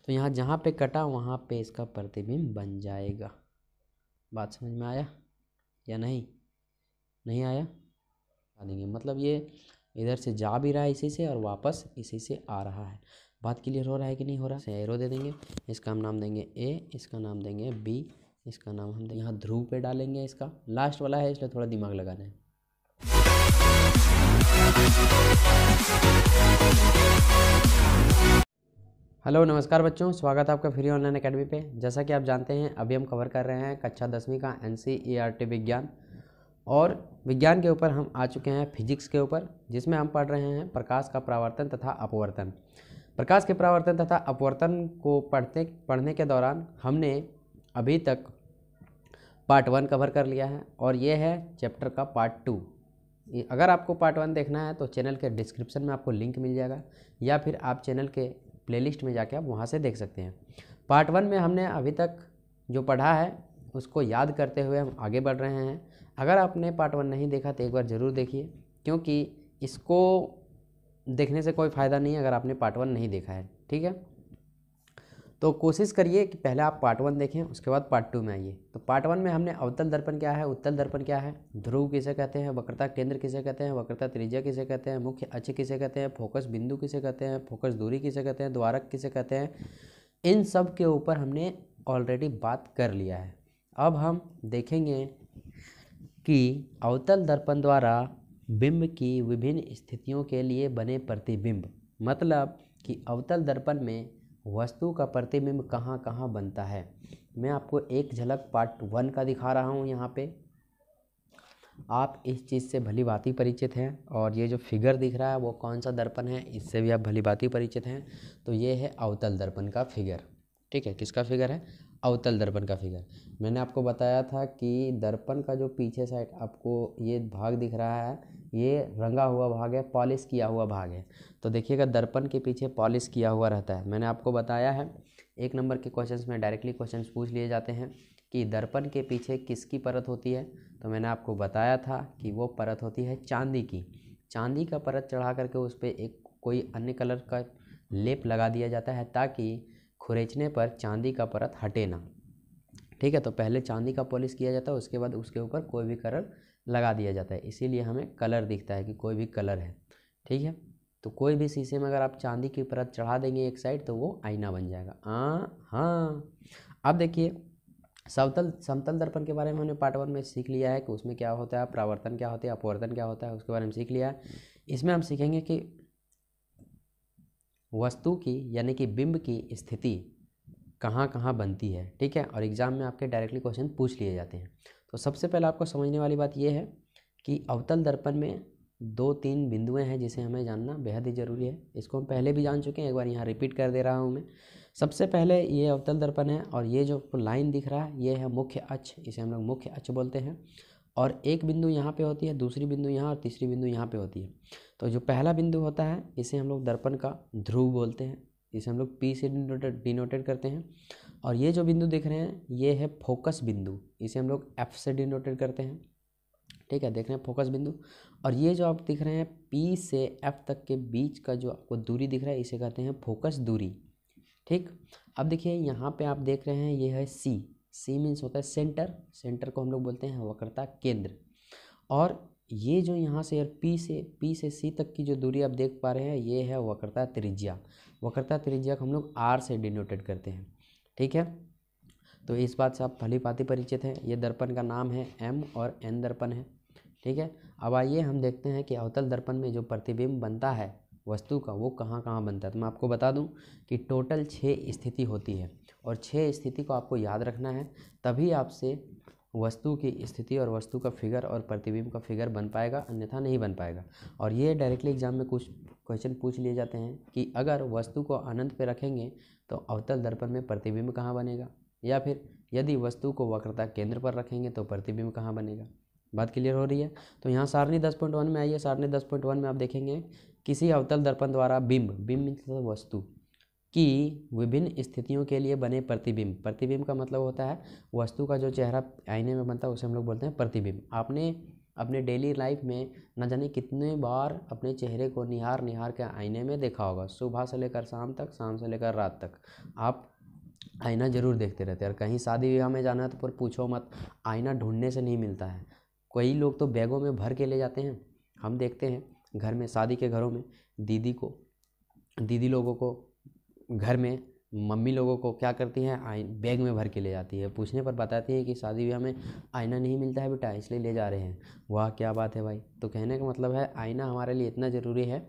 तो यहाँ जहाँ पे कटा वहाँ पे इसका प्रतिबिंब बन जाएगा। बात समझ में आया या नहीं? नहीं आया? आ देंगे, मतलब ये इधर से जा भी रहा है इसी से और वापस इसी से आ रहा है। बात क्लियर हो रहा है कि नहीं हो रहा है? एरो दे देंगे, इसका हम नाम देंगे ए, इसका नाम देंगे बी, इसका नाम हम यहाँ ध्रुव पे डालेंगे। इसका लास्ट वाला है इसलिए थोड़ा दिमाग लगाना है। हेलो नमस्कार बच्चों, स्वागत है आपका फ्री ऑनलाइन अकेडमी पे। जैसा कि आप जानते हैं अभी हम कवर कर रहे हैं कक्षा 10वीं का NCERT विज्ञान, और विज्ञान के ऊपर हम आ चुके हैं फिजिक्स के ऊपर, जिसमें हम पढ़ रहे हैं प्रकाश का परावर्तन तथा अपवर्तन। प्रकाश के परावर्तन तथा अपवर्तन को पढ़ने के दौरान हमने अभी तक पार्ट 1 कवर कर लिया है और ये है चैप्टर का पार्ट 2। अगर आपको पार्ट 1 देखना है तो चैनल के डिस्क्रिप्शन में आपको लिंक मिल जाएगा, या फिर आप चैनल के प्लेलिस्ट में जाके आप वहाँ से देख सकते हैं। पार्ट 1 में हमने अभी तक जो पढ़ा है उसको याद करते हुए हम आगे बढ़ रहे हैं। अगर आपने पार्ट 1 नहीं देखा तो एक बार ज़रूर देखिए, क्योंकि इसको देखने से कोई फ़ायदा नहीं है अगर आपने पार्ट 1 नहीं देखा है। ठीक है, तो कोशिश करिए कि पहले आप पार्ट 1 देखें, उसके बाद पार्ट 2 में आइए। तो पार्ट 1 में हमने अवतल दर्पण क्या है, उत्तल दर्पण क्या है, ध्रुव किसे कहते हैं, वक्रता केंद्र किसे कहते हैं, वक्रता त्रिज्या किसे कहते हैं, मुख्य अक्ष किसे कहते हैं, फोकस बिंदु किसे कहते हैं, फोकस दूरी किसे कहते हैं, द्वारक किसे कहते हैं, इन सब के ऊपर हमने ऑलरेडी बात कर लिया है। अब हम देखेंगे कि अवतल दर्पण द्वारा बिंब की विभिन्न स्थितियों के लिए बने प्रतिबिंब, मतलब कि अवतल दर्पण में वस्तु का प्रतिबिंब कहाँ कहाँ बनता है। मैं आपको एक झलक पार्ट 1 का दिखा रहा हूँ यहाँ पे। आप इस चीज़ से भली भांति परिचित हैं, और ये जो फिगर दिख रहा है वो कौन सा दर्पण है इससे भी आप भली भांति परिचित हैं। तो ये है अवतल दर्पण का फिगर। ठीक है, किसका फिगर है? अवतल दर्पण का फिगर। मैंने आपको बताया था कि दर्पण का जो पीछे साइड आपको ये भाग दिख रहा है, ये रंगा हुआ भाग है, पॉलिश किया हुआ भाग है। तो देखिएगा दर्पण के पीछे पॉलिश किया हुआ रहता है। मैंने आपको बताया है 1 नंबर के क्वेश्चंस में डायरेक्टली क्वेश्चंस पूछ लिए जाते हैं कि दर्पण के पीछे किसकी परत होती है। तो मैंने आपको बताया था कि वो परत होती है चांदी की। चांदी का परत चढ़ा करके उस पर एक कोई अन्य कलर का लेप लगा दिया जाता है ताकि खुरेचने पर चांदी का परत हटे ना। ठीक है, तो पहले चांदी का पॉलिश किया जाता है, उसके बाद उसके ऊपर कोई भी कलर लगा दिया जाता है, इसीलिए हमें कलर दिखता है कि कोई भी कलर है। ठीक है, तो कोई भी शीशे में अगर आप चांदी की परत चढ़ा देंगे एक साइड तो वो आईना बन जाएगा। हाँ, अब देखिए समतल दर्पण के बारे में हमने पार्ट 1 में सीख लिया है कि उसमें क्या होता है, परावर्तन क्या होता है, अपवर्तन क्या होता है, उसके बारे में सीख लिया है। इसमें हम सीखेंगे कि वस्तु की यानी कि बिंब की स्थिति कहाँ कहाँ बनती है। ठीक है, और एग्जाम में आपके डायरेक्टली क्वेश्चन पूछ लिए जाते हैं। तो सबसे पहले आपको समझने वाली बात यह है कि अवतल दर्पण में 2-3 बिंदुएं हैं जिसे हमें जानना बेहद ही ज़रूरी है। इसको हम पहले भी जान चुके हैं, एक बार यहाँ रिपीट कर दे रहा हूँ मैं। सबसे पहले ये अवतल दर्पण है, और ये जो लाइन दिख रहा है ये है मुख्य अक्ष, इसे हम लोग मुख्य अक्ष बोलते हैं। और एक बिंदु यहाँ पे होती है, दूसरी बिंदु यहाँ, और तीसरी बिंदु यहाँ पे होती है। तो जो पहला बिंदु होता है इसे हम लोग दर्पण का ध्रुव बोलते हैं, इसे हम लोग P से डिनोटेड करते हैं। और ये जो बिंदु दिख रहे हैं ये है फोकस बिंदु, इसे हम लोग F से डिनोटेड करते हैं। ठीक है, देख रहे हैं फोकस बिंदु। और ये जो आप दिख रहे हैं P से F तक के बीच का जो आपको दूरी दिख रहा है इसे कहते हैं फोकस दूरी। ठीक, अब देखिए यहाँ पे आप देख रहे हैं ये है C मीन्स होता है सेंटर, सेंटर को हम लोग बोलते हैं वक्रता केंद्र। और ये जो यहाँ से P से C तक की जो दूरी आप देख पा रहे हैं ये है वक्रता त्रिज्या। वक्रता त्रिज्या को हम लोग R से डिनोटेड करते हैं। ठीक है, तो इस बात से आप भली भांति परिचित हैं। ये दर्पण का नाम है M और N दर्पण है। ठीक है, अब आइए हम देखते हैं कि अवतल दर्पण में जो प्रतिबिंब बनता है वस्तु का वो कहाँ कहाँ बनता है। तो मैं आपको बता दूं कि टोटल 6 स्थिति होती है, और 6 स्थिति को आपको याद रखना है, तभी आपसे वस्तु की स्थिति और वस्तु का फिगर और प्रतिबिंब का फिगर बन पाएगा, अन्यथा नहीं बन पाएगा। और ये डायरेक्टली एग्जाम में कुछ क्वेश्चन पूछ लिए जाते हैं कि अगर वस्तु को अनंत पे रखेंगे तो अवतल दर्पण में प्रतिबिंब कहाँ बनेगा, या फिर यदि वस्तु को वक्रता केंद्र पर रखेंगे तो प्रतिबिंब कहाँ बनेगा। बात क्लियर हो रही है? तो यहाँ सारणी 10.1 में आइए। सारणी 10.1 में आप देखेंगे किसी अवतल दर्पण द्वारा बिंब मतलब वस्तु की विभिन्न स्थितियों के लिए बने प्रतिबिंब। प्रतिबिंब का मतलब होता है वस्तु का जो चेहरा आईने में बनता है उसे हम लोग बोलते हैं प्रतिबिंब। आपने अपने डेली लाइफ में न जाने कितने बार अपने चेहरे को निहार निहार के आईने में देखा होगा। सुबह से लेकर शाम तक, शाम से लेकर रात तक आप आईना ज़रूर देखते रहते हैं। और कहीं शादी विवाह में जाना है तो पर पूछो मत, आईना ढूंढने से नहीं मिलता है। कई लोग तो बैगों में भर के ले जाते हैं। हम देखते हैं घर में, शादी के घरों में दीदी लोगों को, घर में मम्मी लोगों को क्या करती हैं, बैग में भर के ले जाती है। पूछने पर बताती है कि शादी ब्याह में आईना नहीं मिलता है बेटा, इसलिए ले जा रहे हैं। वाह क्या बात है भाई। तो कहने का मतलब है आईना हमारे लिए इतना ज़रूरी है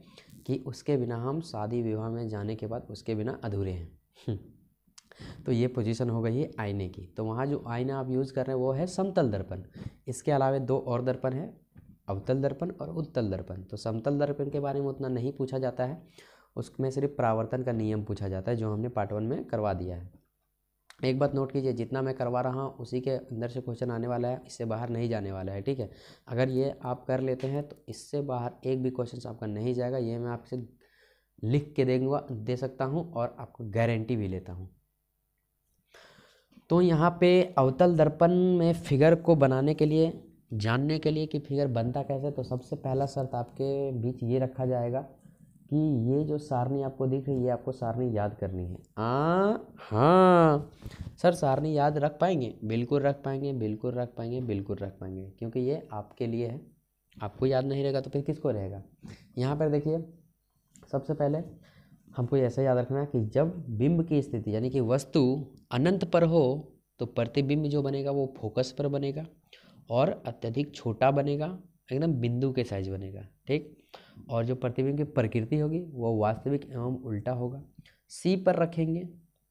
कि उसके बिना हम शादी विवाह में जाने के बाद उसके बिना अधूरे हैं। तो ये पोजीशन हो गई है आईने की। तो वहाँ जो आईना आप यूज़ कर रहे हैं वो है समतल दर्पण। इसके अलावा 2 और दर्पण है, अवतल दर्पण और उत्तल दर्पण। तो समतल दर्पण के बारे में उतना नहीं पूछा जाता है, उसमें सिर्फ परावर्तन का नियम पूछा जाता है, जो हमने पार्ट 1 में करवा दिया है। एक बात नोट कीजिए, जितना मैं करवा रहा हूँ उसी के अंदर से क्वेश्चन आने वाला है, इससे बाहर नहीं जाने वाला है, ठीक है। अगर ये आप कर लेते हैं तो इससे बाहर एक भी क्वेश्चन आपका नहीं जाएगा, ये मैं आपसे लिख के दे सकता हूँ और आपको गारंटी भी लेता हूँ। तो यहाँ पे अवतल दर्पण में फिगर को बनाने के लिए, जानने के लिए कि फिगर बनता कैसे, तो सबसे पहला शर्त आपके बीच ये रखा जाएगा कि ये जो सारनी आपको दिख रही है, ये आपको सारनी याद करनी है। हाँ सर, सारनी याद रख पाएंगे? बिल्कुल रख पाएंगे, बिल्कुल रख पाएंगे, बिल्कुल रख पाएंगे, क्योंकि ये आपके लिए है। आपको याद नहीं रहेगा तो फिर किसको रहेगा। यहाँ पर देखिए, सबसे पहले हमको ऐसा याद रखना है कि जब बिंब की स्थिति यानी कि वस्तु अनंत पर हो तो प्रतिबिंब जो बनेगा वो फोकस पर बनेगा और अत्यधिक छोटा बनेगा, एकदम बिंदु के साइज बनेगा, ठीक। और जो प्रतिबिंब की प्रकृति होगी वो वास्तविक एवं उल्टा होगा। सी पर रखेंगे,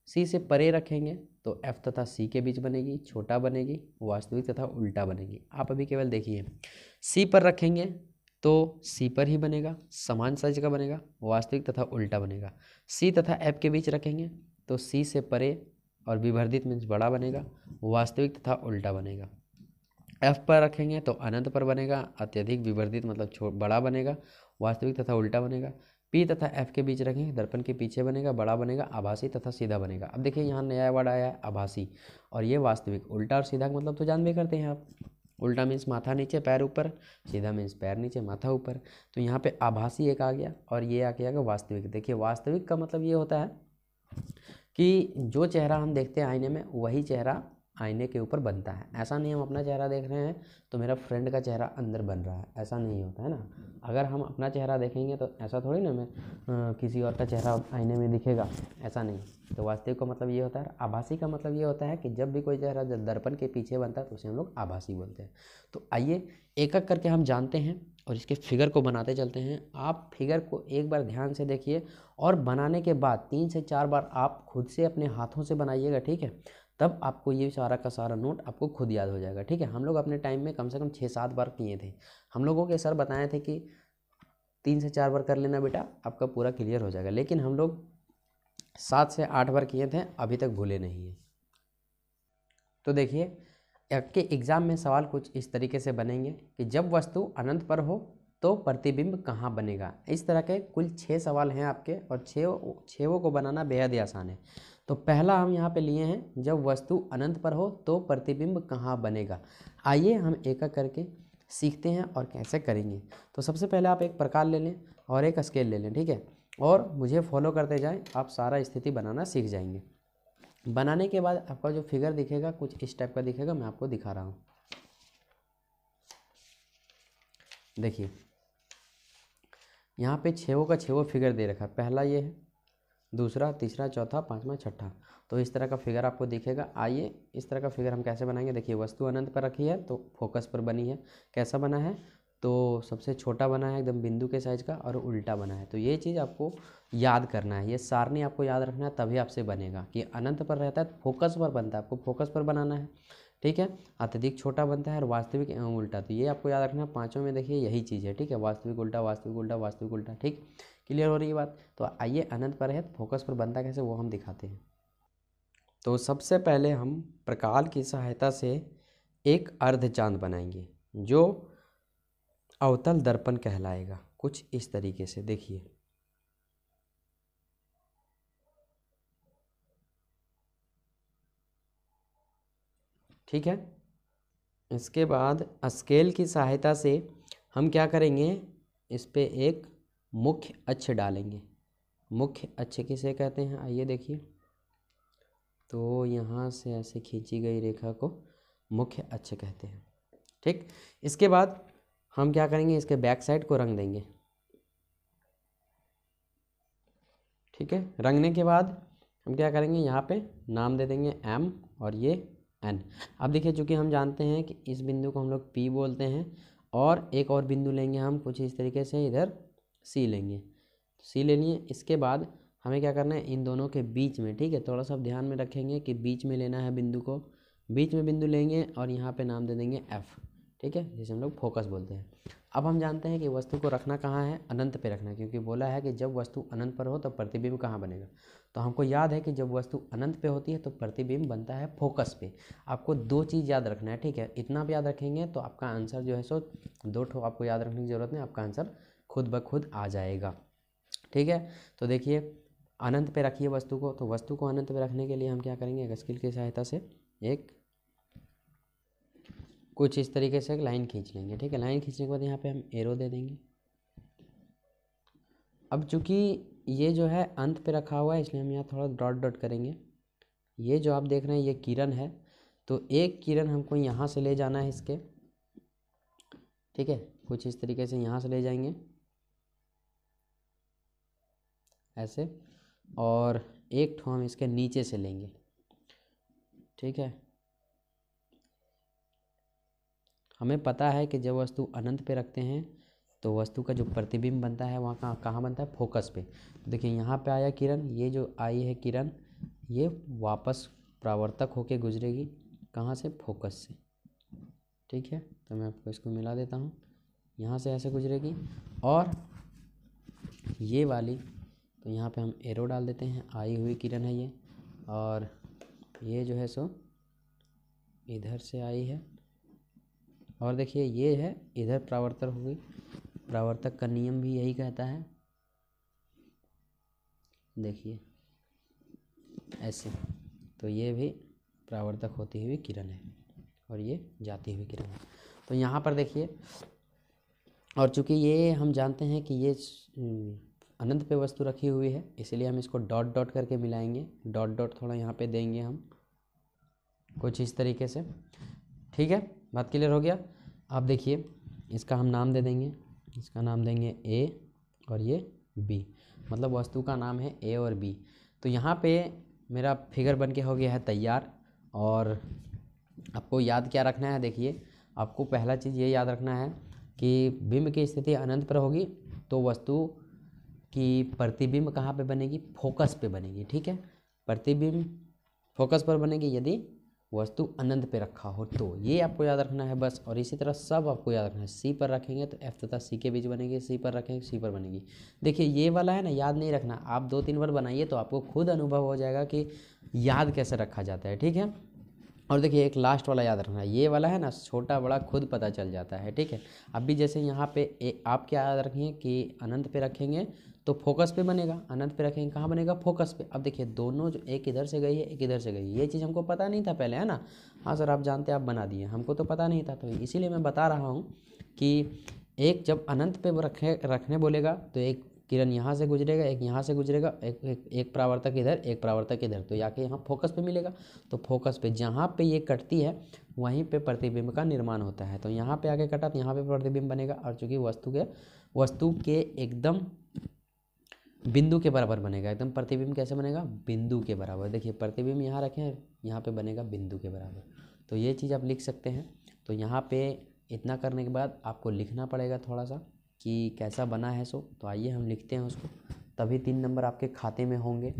सी से परे रखेंगे तो एफ तथा सी के बीच बनेगी, छोटा बनेगी, वास्तविक तथा उल्टा बनेगी। आप अभी केवल देखिए, सी पर रखेंगे तो सी पर ही बनेगा, समान साइज का बनेगा, वास्तविक तथा उल्टा बनेगा। सी तथा एफ के बीच रखेंगे तो सी से परे और विवर्धित मीन्स बड़ा बनेगा, वास्तविक तथा उल्टा बनेगा। एफ पर रखेंगे तो अनंत पर बनेगा, अत्यधिक विवर्धित मतलब बड़ा बनेगा, वास्तविक तथा उल्टा बनेगा। पी तथा एफ के बीच रखेंगे, दर्पण के पीछे बनेगा, बड़ा बनेगा, आभासी तथा सीधा बनेगा। अब देखिए यहाँ नया वर्ड आया है आभासी, और ये वास्तविक। उल्टा और सीधा का मतलब तो जान भी करते हैं आप। उल्टा मीन्स माथा नीचे पैर ऊपर, सीधा मीन्स पैर नीचे माथा ऊपर। तो यहाँ पे आभासी एक आ गया और ये आ गया वास्तविक। देखिए वास्तविक का मतलब ये होता है कि जो चेहरा हम देखते हैं आईने में वही चेहरा आईने के ऊपर बनता है। ऐसा नहीं हम अपना चेहरा देख रहे हैं तो मेरा फ्रेंड का चेहरा अंदर बन रहा है, ऐसा नहीं होता है ना। अगर हम अपना चेहरा देखेंगे तो ऐसा थोड़ी ना मैं किसी और का चेहरा आईने में दिखेगा, ऐसा नहीं। तो वास्तविक का मतलब ये होता है। आभासी का मतलब ये होता है कि जब भी कोई चेहरा दर्पण के पीछे बनता है तो उसे हम लोग आभासी बोलते हैं। तो आइए एक एक करके हम जानते हैं और इसके फिगर को बनाते चलते हैं। आप फिगर को एक बार ध्यान से देखिए और बनाने के बाद 3 से 4 बार आप खुद से अपने हाथों से बनाइएगा, ठीक है। तब आपको ये सारा का सारा नोट आपको खुद याद हो जाएगा, ठीक है। हम लोग अपने टाइम में कम से कम 6-7 बार किए थे। हम लोगों के सर बताए थे कि 3 से 4 बार कर लेना बेटा, आपका पूरा क्लियर हो जाएगा। लेकिन हम लोग 7 से 8 बार किए थे, अभी तक भूले नहीं हैं। तो देखिए आपके एग्ज़ाम में सवाल कुछ इस तरीके से बनेंगे कि जब वस्तु अनंत पर हो तो प्रतिबिंब कहाँ बनेगा। इस तरह के कुल 6 सवाल हैं आपके और 6 को बनाना बेहद ही आसान है। तो पहला हम यहाँ पे लिए हैं, जब वस्तु अनंत पर हो तो प्रतिबिंब कहाँ बनेगा। आइए हम एक एक करके सीखते हैं और कैसे करेंगे। तो सबसे पहले आप एक प्रकार ले लें और एक स्केल ले लें, ठीक है। और मुझे फॉलो करते जाएं, आप सारा स्थिति बनाना सीख जाएंगे। बनाने के बाद आपका जो फिगर दिखेगा कुछ इस टाइप का दिखेगा, मैं आपको दिखा रहा हूँ। देखिए यहाँ पे 6 का 6 फिगर दे रखा है। पहला ये है, दूसरा, तीसरा, चौथा, पांचवा, छठा। तो इस तरह का फिगर आपको दिखेगा। आइए इस तरह का फिगर हम कैसे बनाएंगे। देखिए वस्तु अनंत पर रखी है तो फोकस पर बनी है। कैसा बना है, तो सबसे छोटा बना है एकदम बिंदु के साइज का और उल्टा बना है। तो ये चीज़ आपको याद करना है, ये सारणी आपको याद रखना है, तभी आपसे बनेगा। कि अनंत पर रहता है तो फोकस पर बनता है, आपको फोकस पर बनाना है, ठीक है। अत्यधिक छोटा बनता है और वास्तविक एवं उल्टा, तो ये आपको याद रखना है। 5 में देखिए यही चीज़ है, ठीक है। वास्तविक उल्टा, वास्तविक उल्टा, वास्तविक उल्टा, ठीक। क्लियर हो रही है बात। तो आइए अनंत पर है तो फोकस पर बनता कैसे वो हम दिखाते हैं। तो सबसे पहले हम प्रकाल की सहायता से एक अर्धचांद बनाएंगे जो अवतल दर्पण कहलाएगा। कुछ इस तरीके से देखिए, ठीक है। इसके बाद स्केल की सहायता से हम क्या करेंगे, इस पे एक मुख्य अक्ष डालेंगे। मुख्य अक्ष किसे कहते हैं, आइए देखिए। तो यहाँ से ऐसे खींची गई रेखा को मुख्य अक्ष कहते हैं। ठीक, इसके बाद हम क्या करेंगे, इसके बैक साइड को रंग देंगे। ठीक है, रंगने के बाद हम क्या करेंगे, यहाँ पे नाम दे देंगे M और ये N। अब देखिए, चूँकि हम जानते हैं कि इस बिंदु को हम लोग P बोलते हैं, और एक और बिंदु लेंगे हम कुछ इस तरीके से, इधर C लेंगे। C ले लिए, इसके बाद हमें क्या करना है, इन दोनों के बीच में, ठीक है, थोड़ा सा ध्यान में रखेंगे कि बीच में लेना है बिंदु को। बीच में बिंदु लेंगे और यहाँ पे नाम दे देंगे F। ठीक है, जिसे हम लोग फोकस बोलते हैं। अब हम जानते हैं कि वस्तु को रखना कहाँ है, अनंत पे रखना है, क्योंकि बोला है कि जब वस्तु अनंत पर हो तो प्रतिबिंब कहाँ बनेगा। तो हमको याद है कि जब वस्तु अनंत पे होती है तो प्रतिबिंब बनता है फोकस पे। आपको दो चीज़ याद रखना है, ठीक है, इतना भी याद रखेंगे तो आपका आंसर जो है सो दो ठो आपको याद रखने की ज़रूरत नहीं, आपका आंसर खुद ब खुद आ जाएगा। ठीक है, तो देखिए अनंत पे रखिए वस्तु को, तो वस्तु को अनंत पे रखने के लिए हम क्या करेंगे, स्केल की सहायता से एक कुछ इस तरीके से एक लाइन खींच लेंगे। ठीक है, लाइन खींचने के बाद यहाँ पे हम एरो दे देंगे। अब चूँकि ये जो है अंत पे रखा हुआ है, इसलिए हम यहाँ थोड़ा डॉट डॉट करेंगे। ये जो आप देख रहे हैं ये किरण है, तो एक किरण हमको यहाँ से ले जाना है इसके। ठीक है, कुछ इस तरीके से यहाँ से ले जाएंगे ऐसे, और एक ठो हम इसके नीचे से लेंगे। ठीक है, हमें पता है कि जब वस्तु अनंत पे रखते हैं तो वस्तु का जो प्रतिबिंब बनता है वहाँ कहाँ बनता है, फोकस पे। तो देखिए यहाँ पे आया किरण, ये जो आई है किरण, ये वापस परावर्तक होके गुजरेगी कहाँ से, फोकस से। ठीक है, तो मैं आपको इसको मिला देता हूँ, यहाँ से ऐसे गुजरेगी, और ये वाली तो यहाँ पे हम एरो डाल देते हैं, आई हुई किरण है ये, और ये जो है सो इधर से आई है, और देखिए ये है इधर परावर्तक होगी। परावर्तक का नियम भी यही कहता है, देखिए ऐसे, तो ये भी परावर्तक होती हुई किरण है और ये जाती हुई किरण है। तो यहाँ पर देखिए, और चूँकि ये हम जानते हैं कि ये अनंत पे वस्तु रखी हुई है, इसलिए हम इसको डॉट डॉट करके मिलाएंगे। डॉट डॉट थोड़ा यहाँ पे देंगे हम कुछ इस तरीके से। ठीक है, बात क्लियर हो गया। अब देखिए इसका हम नाम दे देंगे, इसका नाम देंगे A और ये B, मतलब वस्तु का नाम है A और B। तो यहाँ पे मेरा फिगर बन के हो गया है तैयार। और आपको याद क्या रखना है, देखिए आपको पहला चीज़ ये याद रखना है कि बिंब की स्थिति अनंत पर होगी तो वस्तु की प्रतिबिंब कहाँ पे बनेगी, फोकस पे बनेगी। ठीक है, प्रतिबिंब फोकस पर बनेगी यदि वस्तु अनंत पे रखा हो, तो ये आपको याद रखना है बस। और इसी तरह सब आपको याद रखना है, सी पर रखेंगे तो एफ तथा सी के बीच बनेगी, सी पर रखेंगे सी पर बनेगी। देखिए ये वाला है ना, याद नहीं रखना, आप 2-3 बार बनाइए तो आपको खुद अनुभव हो जाएगा कि याद कैसे रखा जाता है। ठीक है, और देखिए एक लास्ट वाला याद रखना है, ये वाला है ना, छोटा बड़ा खुद पता चल जाता है। ठीक है, अब भी जैसे यहाँ पे आप क्या याद रखेंगे कि अनंत पे रखेंगे तो फोकस पे बनेगा, अनंत पे रखेंगे कहाँ बनेगा, फोकस पे। अब देखिए दोनों जो एक इधर से गई है एक इधर से गई है, ये चीज़ हमको पता नहीं था पहले, है ना। हाँ सर आप जानते आप बना दिए, हमको तो पता नहीं था, तो इसीलिए मैं बता रहा हूँ कि एक जब अनंत पे रखने बोलेगा तो एक किरण यहाँ से गुजरेगा, एक यहाँ से गुजरेगा, एक परावर्तक इधर एक परावर्तक इधर, तो आके यहाँ फोकस पे मिलेगा। तो फोकस पे जहाँ पे ये कटती है वहीं पे प्रतिबिंब का निर्माण होता है। तो यहाँ पे आके कटा तो यहाँ पे प्रतिबिंब बनेगा, और चूँकि वस्तु के एकदम बिंदु के बराबर बनेगा। एकदम प्रतिबिंब कैसे बनेगा, बिंदु के बराबर। देखिए प्रतिबिंब यहाँ रखे हैं, यहाँ पे बनेगा बिंदु के बराबर। तो ये चीज़ आप लिख सकते हैं। तो यहाँ पे इतना करने के बाद आपको लिखना पड़ेगा थोड़ा सा कि कैसा बना है सो। तो आइए हम लिखते हैं उसको, तभी 3 नंबर आपके खाते में होंगे।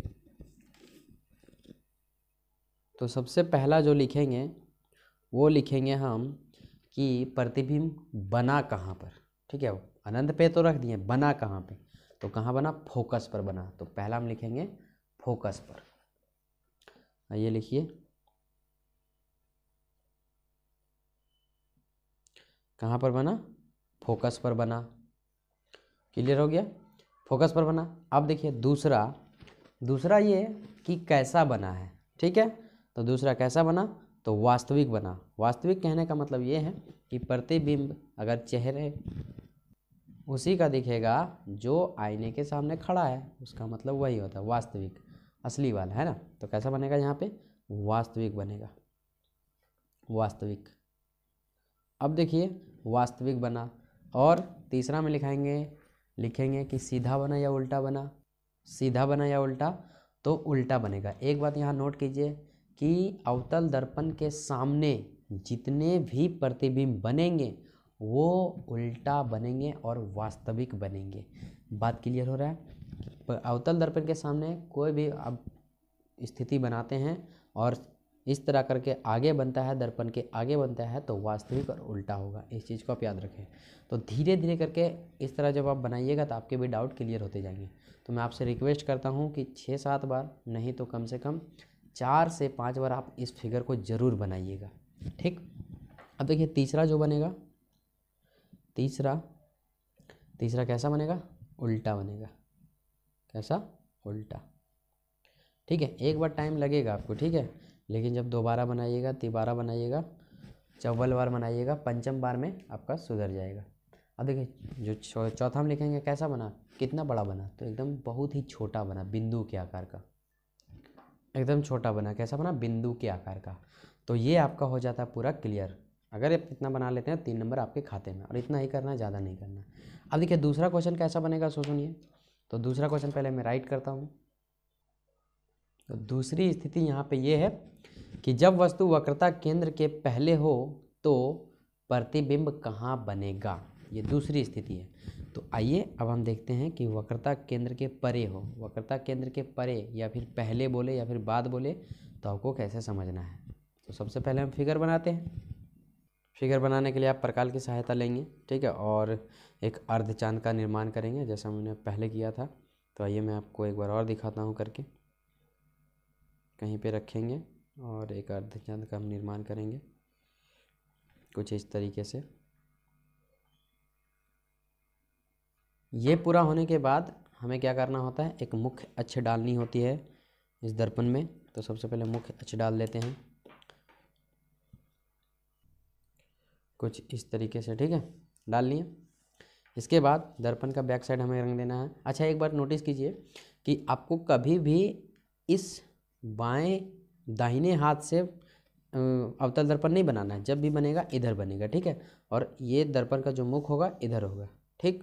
तो सबसे पहला जो लिखेंगे वो लिखेंगे हम कि प्रतिबिंब बना कहाँ पर। ठीक है, अनंत पे तो रख दिए, बना कहाँ पे, तो कहाँ बना, फोकस पर बना। तो पहला हम लिखेंगे फोकस पर। आइए लिखिए, कहाँ पर बना, फोकस पर बना। क्लियर हो गया, फोकस पर बना। अब देखिए दूसरा ये कि कैसा बना है। ठीक है, तो दूसरा कैसा बना, तो वास्तविक बना। वास्तविक कहने का मतलब ये है कि प्रतिबिंब अगर चेहरे उसी का दिखेगा जो आईने के सामने खड़ा है, उसका मतलब वही होता है वास्तविक, असली वाला, है ना। तो कैसा बनेगा यहाँ पे, वास्तविक बनेगा, वास्तविक। अब देखिए वास्तविक बना, और तीसरा में लिखेंगे कि सीधा बना या उल्टा बना। सीधा बना या उल्टा, तो उल्टा बनेगा। एक बात यहाँ नोट कीजिए कि अवतल दर्पण के सामने जितने भी प्रतिबिंब बनेंगे वो उल्टा बनेंगे और वास्तविक बनेंगे। बात क्लियर हो रहा है। अवतल दर्पण के सामने कोई भी आप स्थिति बनाते हैं और इस तरह करके आगे बनता है, दर्पण के आगे बनता है, तो वास्तविक और उल्टा होगा। इस चीज़ को आप याद रखें। तो धीरे धीरे करके इस तरह जब आप बनाइएगा तो आपके भी डाउट क्लियर होते जाएंगे। तो मैं आपसे रिक्वेस्ट करता हूँ कि 6-7 बार नहीं तो कम से कम 4 से 5 बार आप इस फिगर को ज़रूर बनाइएगा, ठीक। अब देखिए तीसरा जो बनेगा, तीसरा कैसा बनेगा, उल्टा बनेगा। कैसा, उल्टा, ठीक है। एक बार टाइम लगेगा आपको, ठीक है, लेकिन जब दोबारा बनाइएगा, तिबारा बनाइएगा, चौवल बार बनाइएगा, पंचम बार में आपका सुधर जाएगा। अब देखिए जो चौथा में लिखेंगे कैसा बना, कितना बड़ा बना, तो एकदम बहुत ही छोटा बना, बिंदु के आकार का, एकदम छोटा बना। कैसा बना, बिंदु के आकार का। तो ये आपका हो जाता है पूरा क्लियर। अगर आप इतना बना लेते हैं 3 नंबर आपके खाते में, और इतना ही करना है, ज़्यादा नहीं करना। अब देखिए दूसरा क्वेश्चन कैसा बनेगा, सुनिए। तो दूसरा क्वेश्चन पहले मैं राइट करता हूँ। तो दूसरी स्थिति यहाँ पे ये है कि जब वस्तु वक्रता केंद्र के पहले हो तो प्रतिबिंब कहाँ बनेगा, ये दूसरी स्थिति है। तो आइए अब हम देखते हैं कि वक्रता केंद्र के परे हो, वक्रता केंद्र के परे या फिर पहले बोले या फिर बाद बोले, तो आपको कैसे समझना है। तो सबसे पहले हम फिगर बनाते हैं। फिगर बनाने के लिए आप प्रकाल की सहायता लेंगे, ठीक है, और एक अर्धचांद का निर्माण करेंगे जैसा हमने पहले किया था। तो आइए मैं आपको एक बार और दिखाता हूँ करके। कहीं पे रखेंगे और एक अर्धचांद का हम निर्माण करेंगे कुछ इस तरीके से। ये पूरा होने के बाद हमें क्या करना होता है, एक मुख्य अक्ष डालनी होती है इस दर्पण में। तो सबसे पहले मुख्य अक्ष डाल लेते हैं कुछ इस तरीके से, ठीक है, डाल लिए। इसके बाद दर्पण का बैक साइड हमें रंग देना है। अच्छा एक बार नोटिस कीजिए कि आपको कभी भी इस बाएं दाहिने हाथ से अवतल दर्पण नहीं बनाना है। जब भी बनेगा इधर बनेगा, ठीक है, और ये दर्पण का जो मुख होगा इधर होगा, ठीक।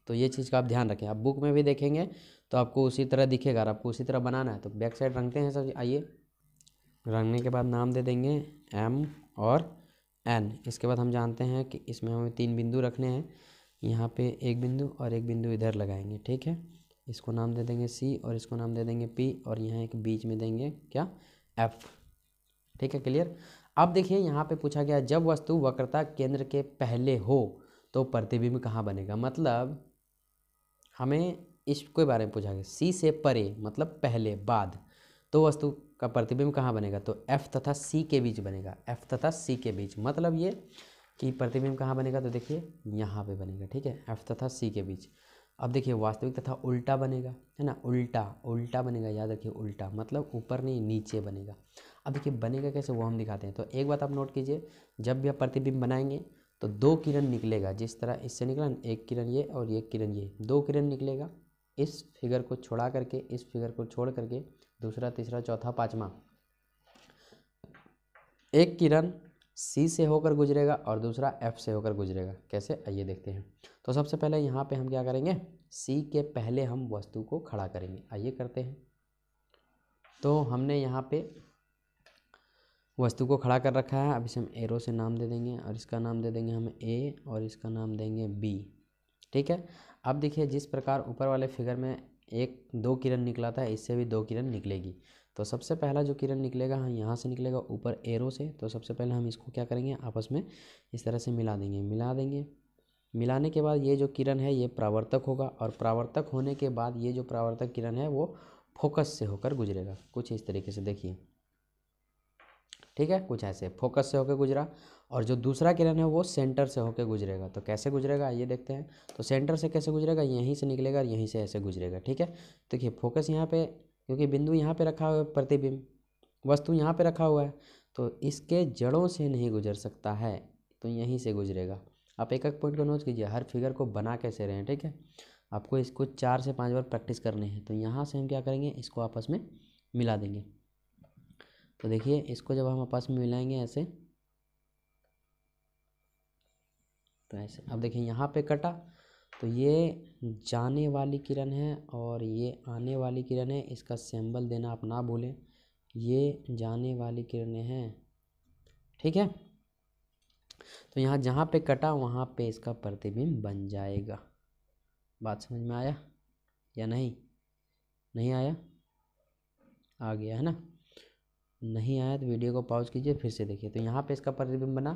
तो ये चीज़ का आप ध्यान रखें। आप बुक में भी देखेंगे तो आपको उसी तरह दिखेगा, और आपको उसी तरह बनाना है। तो बैक साइड रंगते हैं सब। आइए रंगने के बाद नाम दे देंगे M और N। इसके बाद हम जानते हैं कि इसमें हमें 3 बिंदु रखने हैं। यहाँ पे एक बिंदु और एक बिंदु इधर लगाएंगे, ठीक है। इसको नाम दे देंगे C और इसको नाम दे देंगे P, और यहाँ एक बीच में देंगे क्या, F, ठीक है, क्लियर। अब देखिए यहाँ पे पूछा गया जब वस्तु वक्रता केंद्र के पहले हो तो प्रतिबिंब कहाँ बनेगा। मतलब हमें इसके बारे में पूछा गया, C से परे मतलब पहले, बाद, तो वस्तु का प्रतिबिंब कहाँ बनेगा, तो F तथा C के बीच बनेगा। F तथा C के बीच मतलब ये कि प्रतिबिंब कहाँ बनेगा, तो देखिए यहाँ पे बनेगा, ठीक है, F तथा C के बीच। अब देखिए वास्तविक तथा उल्टा बनेगा, है ना, उल्टा बनेगा, याद रखिए उल्टा मतलब ऊपर नहीं नीचे बनेगा। अब देखिए बनेगा कैसे वो हम दिखाते हैं। तो एक बात आप नोट कीजिए, जब भी आप प्रतिबिंब बनाएंगे तो 2 किरण निकलेगा। जिस तरह इससे निकला, एक किरण ये और एक किरण ये, 2 किरण निकलेगा। इस फिगर को छोड़ा करके, इस फिगर को छोड़ करके, दूसरा, तीसरा, चौथा, पाँचवा, एक किरण C से होकर गुजरेगा और दूसरा F से होकर गुजरेगा। कैसे, आइए देखते हैं। तो सबसे पहले यहाँ पे हम क्या करेंगे, C के पहले हम वस्तु को खड़ा करेंगे। आइए करते हैं। तो हमने यहाँ पे वस्तु को खड़ा कर रखा है। अब इसे हम एरो से नाम दे देंगे, और इसका नाम दे देंगे हम A और इसका नाम देंगे B, ठीक है। अब देखिए जिस प्रकार ऊपर वाले फिगर में 2 किरण निकला था, इससे भी 2 किरण निकलेगी। तो सबसे पहला जो किरण निकलेगा, हाँ यहाँ से निकलेगा ऊपर एरो से। तो सबसे पहले हम इसको क्या करेंगे, आपस में इस तरह से मिला देंगे। मिलाने के बाद ये जो किरण है ये परावर्तक होगा, और परावर्तक होने के बाद ये जो परावर्तक किरण है वो फोकस से होकर गुजरेगा। कुछ इस तरीके से देखिए, ठीक है, कुछ ऐसे फोकस से होकर गुजरा। और जो दूसरा किरण है वो सेंटर से होकर गुजरेगा। तो कैसे गुजरेगा ये देखते हैं। तो सेंटर से कैसे गुजरेगा, यहीं से निकलेगा और यहीं से ऐसे गुजरेगा, ठीक है। देखिए फोकस यहाँ पे, क्योंकि बिंदु यहाँ पे रखा हुआ है प्रतिबिंब, वस्तु यहाँ पे रखा हुआ है तो इसके जड़ों से नहीं गुजर सकता है, तो यहीं से गुजरेगा। आप एक एक पॉइंट को नोट कीजिए, हर फिगर को बना कैसे रहे हैं, ठीक है। आपको इसको 4 से 5 बार प्रैक्टिस करनी है। तो यहाँ से हम क्या करेंगे, इसको आपस में मिला देंगे। तो देखिए इसको जब हम आपस में मिलाएंगे ऐसे, तो ऐसे, अब देखिए यहाँ पे कटा तो ये जाने वाली किरण है और ये आने वाली किरण है। इसका सिंबल देना आप ना भूलें, ये जाने वाली किरणें हैं, ठीक है। तो यहाँ जहाँ पे कटा वहाँ पे इसका प्रतिबिंब बन जाएगा। बात समझ में आया या नहीं? नहीं आया? आ गया है ना? नहीं आया तो वीडियो को पॉज कीजिए, फिर से देखिए। तो यहाँ पे इसका प्रतिबिंब बना।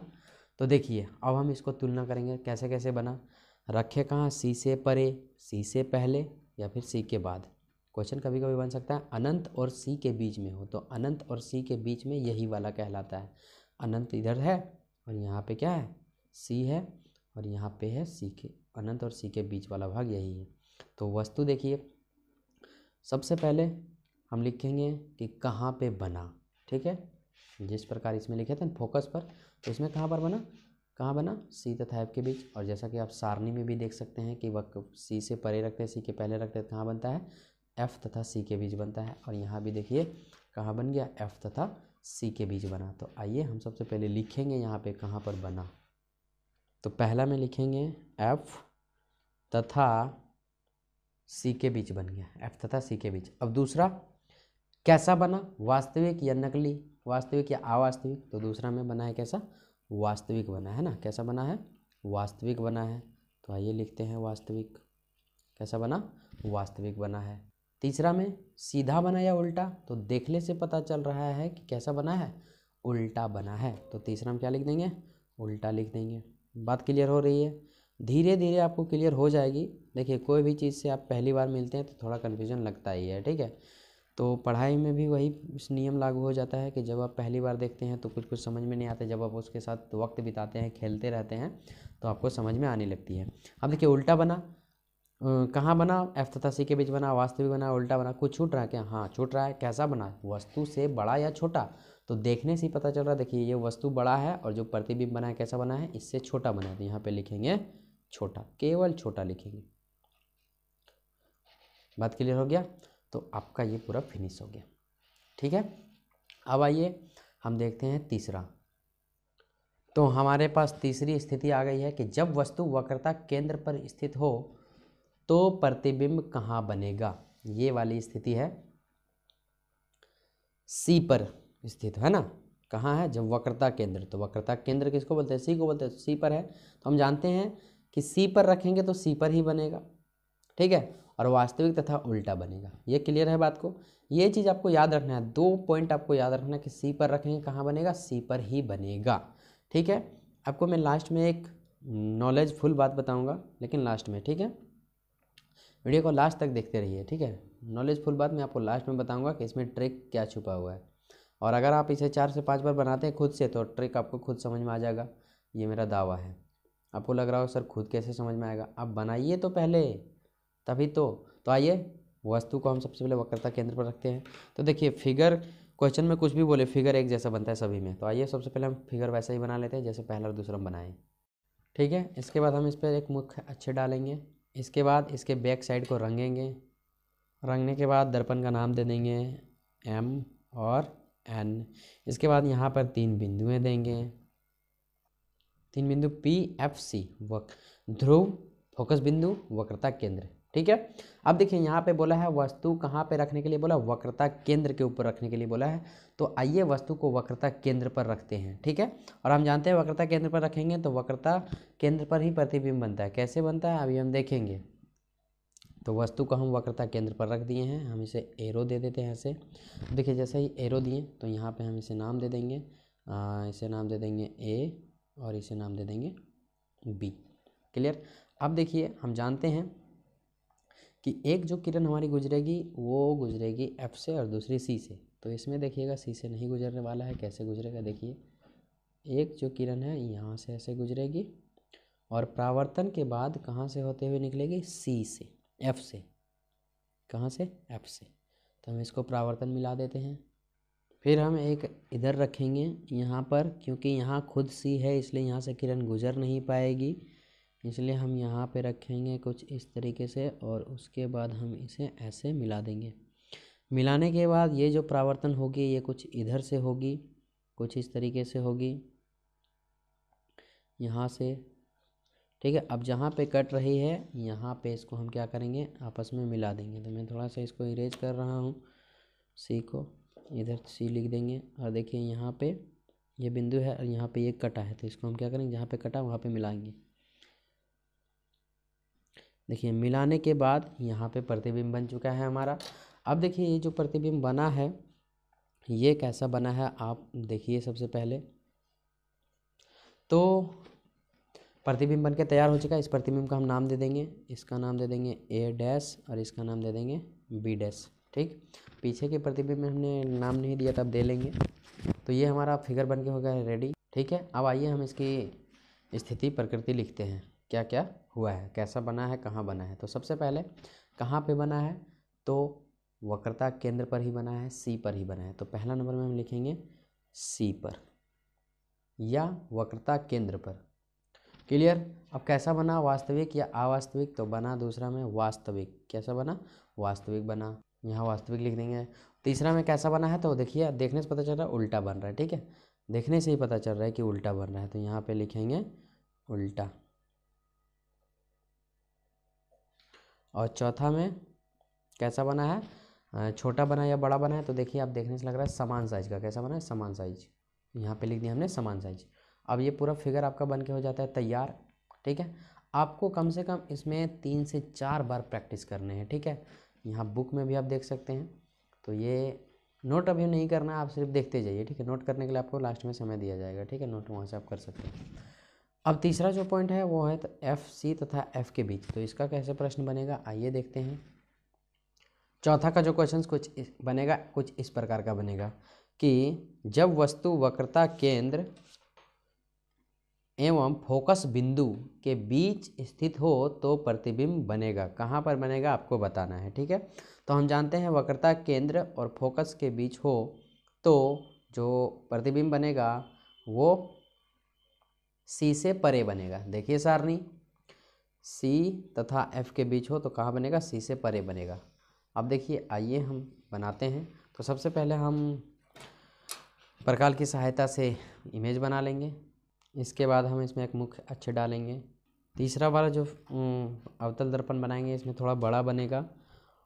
तो देखिए अब हम इसको तुलना करेंगे, कैसे कैसे बना। रखे कहाँ, सी से परे, सी से पहले या फिर सी के बाद। क्वेश्चन कभी कभी बन सकता है अनंत और सी के बीच में हो, तो अनंत और सी के बीच में यही वाला कहलाता है। अनंत इधर है और यहाँ पे क्या है, सी है, और यहाँ पे है सी के, अनंत और सी के बीच वाला भाग यही है। तो वस्तु देखिए, सबसे पहले हम लिखेंगे कि कहाँ पे बना, ठीक है। जिस प्रकार इसमें लिखे थे फोकस पर, तो इसमें कहाँ पर बना, कहाँ बना, सी तथा एफ के बीच। और जैसा कि आप सारणी में भी देख सकते हैं कि वह सी से परे रखते हैं, सी के पहले रखते हैं, कहाँ बनता है, एफ तथा सी के बीच बनता है। और यहाँ भी देखिए कहाँ बन गया, एफ तथा सी के बीच बना। तो आइए हम सबसे पहले लिखेंगे यहाँ पे कहाँ पर बना। तो पहला में लिखेंगे एफ तथा सी के बीच बन गया, एफ तथा सी के बीच। अब दूसरा कैसा बना, वास्तविक या नकली, वास्तविक या अवास्तविक। तो दूसरा में बना है कैसा, वास्तविक बना है ना। कैसा बना है, वास्तविक बना है। तो आइए लिखते हैं वास्तविक। कैसा बना, वास्तविक बना है। तीसरा में सीधा बना या उल्टा, तो देखने से पता चल रहा है कि कैसा बना है, उल्टा बना है। तो तीसरा में क्या लिख देंगे, उल्टा लिख देंगे। बात क्लियर हो रही है? धीरे धीरे आपको क्लियर हो जाएगी। देखिए कोई भी चीज़ से आप पहली बार मिलते हैं तो थोड़ा कन्फ्यूजन लगता ही है, ठीक है। तो पढ़ाई में भी वही नियम लागू हो जाता है कि जब आप पहली बार देखते हैं तो कुछ कुछ समझ में नहीं आते, जब आप उसके साथ वक्त बिताते हैं, खेलते रहते हैं, तो आपको समझ में आने लगती है। अब देखिए उल्टा बना, कहाँ बना, एफ तथा सी के बीच बना, वास्तविक बना, उल्टा बना। कुछ छूट रहा है क्या? हाँ छूट रहा है। कैसा बना, वस्तु से बड़ा या छोटा। तो देखने से ही पता चल रहा है। देखिए ये वस्तु बड़ा है और जो प्रतिबिंब बना है कैसा बना है, इससे छोटा बना है। तो यहाँ पे लिखेंगे छोटा, केवल छोटा लिखेंगे। बात क्लियर हो गया? तो आपका ये पूरा फिनिश हो गया, ठीक है। अब आइए हम देखते हैं तीसरा। तो हमारे पास तीसरी स्थिति आ गई है कि जब वस्तु वक्रता केंद्र पर स्थित हो तो प्रतिबिंब कहाँ बनेगा। ये वाली स्थिति है, सी पर स्थित है ना। कहाँ है, जब वक्रता केंद्र, तो वक्रता केंद्र किसको बोलते हैं, सी को बोलते हैं। सी पर है तो हम जानते हैं कि सी पर रखेंगे तो सी पर ही बनेगा, ठीक है। और वास्तविक तथा उल्टा बनेगा। ये क्लियर है बात को? ये चीज़ आपको याद रखना है, 2 पॉइंट आपको याद रखना है कि सी पर रखेंगे कहाँ बनेगा, सी पर ही बनेगा, ठीक है। आपको मैं लास्ट में एक नॉलेजफुल बात बताऊंगा, लेकिन लास्ट में, ठीक है। वीडियो को लास्ट तक देखते रहिए, ठीक है। नॉलेजफुल बात मैं आपको लास्ट में बताऊंगा कि इसमें ट्रिक क्या छुपा हुआ है। और अगर आप इसे 4 से 5 बार बनाते हैं खुद से तो ट्रिक आपको खुद समझ में आ जाएगा, ये मेरा दावा है। आपको लग रहा हो सर खुद कैसे समझ में आएगा, आप बनाइए तो पहले, तभी तो आइए वस्तु को हम सबसे पहले वक्रता केंद्र पर रखते हैं। तो देखिए फिगर, क्वेश्चन में कुछ भी बोले, फिगर एक जैसा बनता है सभी में। तो आइए सबसे पहले हम फिगर वैसा ही बना लेते हैं जैसे पहला और दूसरा हम बनाए, ठीक है। इसके बाद हम इस पर एक मुख अच्छे डालेंगे। इसके बाद इसके बैक साइड को रंगेंगे। रंगने के बाद दर्पण का नाम दे देंगे एम और एन। इसके बाद यहाँ पर 3 बिंदुएं देंगे, 3 बिंदु पी एफ सी, ध्रुव, फोकस बिंदु, वक्रता केंद्र, ठीक है। अब देखिए यहाँ पे बोला है वस्तु कहाँ पे रखने के लिए बोला, वक्रता केंद्र के ऊपर रखने के लिए बोला है। तो आइए वस्तु को वक्रता केंद्र पर रखते हैं, ठीक है। और हम जानते हैं वक्रता केंद्र पर रखेंगे तो वक्रता केंद्र पर ही प्रतिबिंब बनता है। कैसे बनता है अभी हम देखेंगे। तो वस्तु को हम वक्रता केंद्र पर रख दिए हैं, हम इसे एरो दे देते हैं ऐसे। देखिए जैसे ही एरो दिए तो यहाँ पे हम इसे नाम दे देंगे, इसे नाम दे देंगे ए और इसे नाम दे देंगे बी, क्लियर। अब देखिए हम जानते हैं कि एक जो किरण हमारी गुजरेगी वो गुजरेगी एफ से और दूसरी सी से। तो इसमें देखिएगा सी से नहीं गुजरने वाला है। कैसे गुजरेगा, देखिए एक जो किरण है यहाँ से ऐसे गुजरेगी और परावर्तन के बाद कहाँ से होते हुए निकलेगी, सी से, एफ से। कहाँ से, एफ से। तो हम इसको परावर्तन मिला देते हैं। फिर हम एक इधर रखेंगे यहाँ पर, क्योंकि यहाँ खुद सी है इसलिए यहाँ से किरण गुजर नहीं पाएगी, इसलिए हम यहाँ पे रखेंगे कुछ इस तरीके से, और उसके बाद हम इसे ऐसे मिला देंगे। मिलाने के बाद ये जो परावर्तन होगी ये कुछ इधर से होगी, कुछ इस तरीके से होगी यहाँ से, ठीक है। अब जहाँ पे कट रही है यहाँ पे इसको हम क्या करेंगे, आपस में मिला देंगे। तो मैं थोड़ा सा इसको इरेज कर रहा हूँ, सी को इधर सी लिख देंगे, और देखिए यहाँ पे ये बिंदु है और यहाँ पे ये कटा है, तो इसको हम क्या करेंगे, जहाँ पे कटा वहाँ पे मिलाएंगे। देखिए मिलाने के बाद यहाँ पे प्रतिबिंब बन चुका है हमारा। अब देखिए ये जो प्रतिबिंब बना है ये कैसा बना है आप देखिए। सबसे पहले तो प्रतिबिंब बन के तैयार हो चुका है। इस प्रतिबिंब का हम नाम दे देंगे, इसका नाम दे देंगे ए डैश और इसका नाम दे देंगे बी डैश, ठीक। पीछे के प्रतिबिंब में हमने नाम नहीं दिया था, अब दे लेंगे। तो ये हमारा फिगर बन के हो गया है रेडी, ठीक है। अब आइए हम इसकी स्थिति प्रकृति लिखते हैं, क्या क्या हुआ है, कैसा बना है, कहाँ बना है। तो सबसे पहले कहाँ पे बना है, तो वक्रता केंद्र पर ही बना है, सी पर ही बना है। तो पहला नंबर में हम लिखेंगे सी पर या वक्रता केंद्र पर। क्लियर। अब कैसा बना, वास्तविक या अवास्तविक, तो बना दूसरा में वास्तविक। कैसा बना, वास्तविक बना, यहाँ वास्तविक लिख देंगे। तीसरा में कैसा बना है, तो देखिए देखने से पता चल रहा है उल्टा बन रहा है, ठीक है। देखने से ही पता चल रहा है कि उल्टा बन रहा है, तो यहाँ पे लिखेंगे उल्टा। और चौथा में कैसा बना है, छोटा बना या बड़ा बना है, तो देखिए आप देखने से लग रहा है समान साइज का। कैसा बना है, समान साइज, यहाँ पे लिख दिया हमने समान साइज। अब ये पूरा फिगर आपका बन के हो जाता है तैयार, ठीक है। आपको कम से कम इसमें 3 से 4 बार प्रैक्टिस करने हैं, ठीक है। यहाँ बुक में भी आप देख सकते हैं। तो ये नोट अभी नहीं करना है, आप सिर्फ देखते जाइए, ठीक है। नोट करने के लिए आपको लास्ट में समय दिया जाएगा, ठीक है। नोट वहाँ से आप कर सकते हैं। अब तीसरा जो पॉइंट है वो है एफ सी तथा एफ के बीच। तो इसका कैसे प्रश्न बनेगा, आइए देखते हैं। चौथा का जो क्वेश्चन बनेगा कुछ इस प्रकार का बनेगा कि जब वस्तु वक्रता केंद्र एवं फोकस बिंदु के बीच स्थित हो तो प्रतिबिंब बनेगा। कहाँ पर बनेगा आपको बताना है, ठीक है। तो हम जानते हैं वक्रता केंद्र और फोकस के बीच हो तो जो प्रतिबिंब बनेगा वो सी से परे बनेगा। देखिए सारणी, सी तथा एफ के बीच हो तो कहाँ बनेगा, सी से परे बनेगा। अब देखिए आइए हम बनाते हैं। तो सबसे पहले हम प्रकाल की सहायता से इमेज बना लेंगे, इसके बाद हम इसमें एक मुख्य अक्ष डालेंगे। तीसरा वाला जो अवतल दर्पण बनाएंगे इसमें थोड़ा बड़ा बनेगा,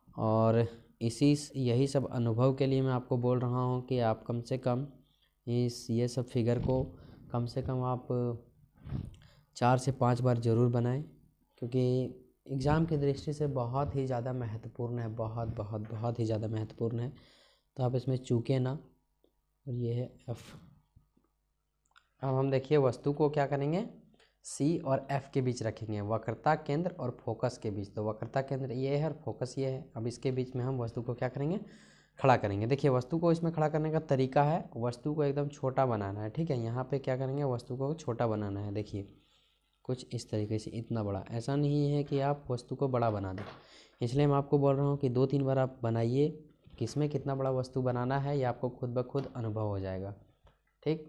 और यही सब अनुभव के लिए मैं आपको बोल रहा हूँ कि आप कम से कम ये सब फिगर को कम से कम आप 4 से 5 बार ज़रूर बनाएं, क्योंकि एग्ज़ाम की दृष्टि से बहुत ही ज़्यादा महत्वपूर्ण है, बहुत ही ज़्यादा महत्वपूर्ण है। तो आप इसमें चूकें ना। और ये है एफ। अब हम देखिए वस्तु को क्या करेंगे, सी और एफ के बीच रखेंगे, वक्रता केंद्र और फोकस के बीच। तो वक्रता केंद्र ये है और फोकस ये है। अब इसके बीच में हम वस्तु को क्या करेंगे, खड़ा करेंगे। देखिए वस्तु को इसमें खड़ा करने का तरीका है, वस्तु को एकदम छोटा बनाना है, ठीक है। यहाँ पे क्या करेंगे, वस्तु को छोटा बनाना है। देखिए कुछ इस तरीके से, इतना बड़ा। ऐसा नहीं है कि आप वस्तु को बड़ा बना दें, इसलिए मैं आपको बोल रहा हूँ कि 2-3 बार आप बनाइए। किसमें कितना बड़ा वस्तु बनाना है ये आपको खुद ब खुद अनुभव हो जाएगा, ठीक।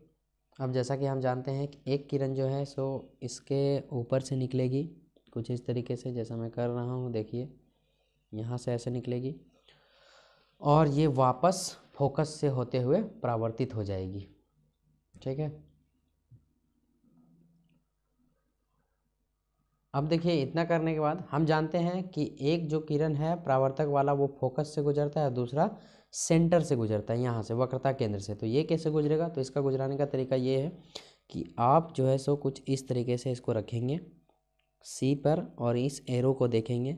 अब जैसा कि हम जानते हैं कि एक किरण जो है सो इसके ऊपर से निकलेगी कुछ इस तरीके से, जैसा मैं कर रहा हूँ। देखिए यहाँ से ऐसे निकलेगी और ये वापस फोकस से होते हुए परावर्तित हो जाएगी, ठीक है। अब देखिए इतना करने के बाद हम जानते हैं कि एक जो किरण है परावर्तक वाला वो फोकस से गुजरता है, दूसरा सेंटर से गुजरता है, यहाँ से वक्रता केंद्र से। तो ये कैसे गुजरेगा, तो इसका गुजराने का तरीका ये है कि आप जो है सो कुछ इस तरीके से इसको रखेंगे सी पर और इस एरो को देखेंगे,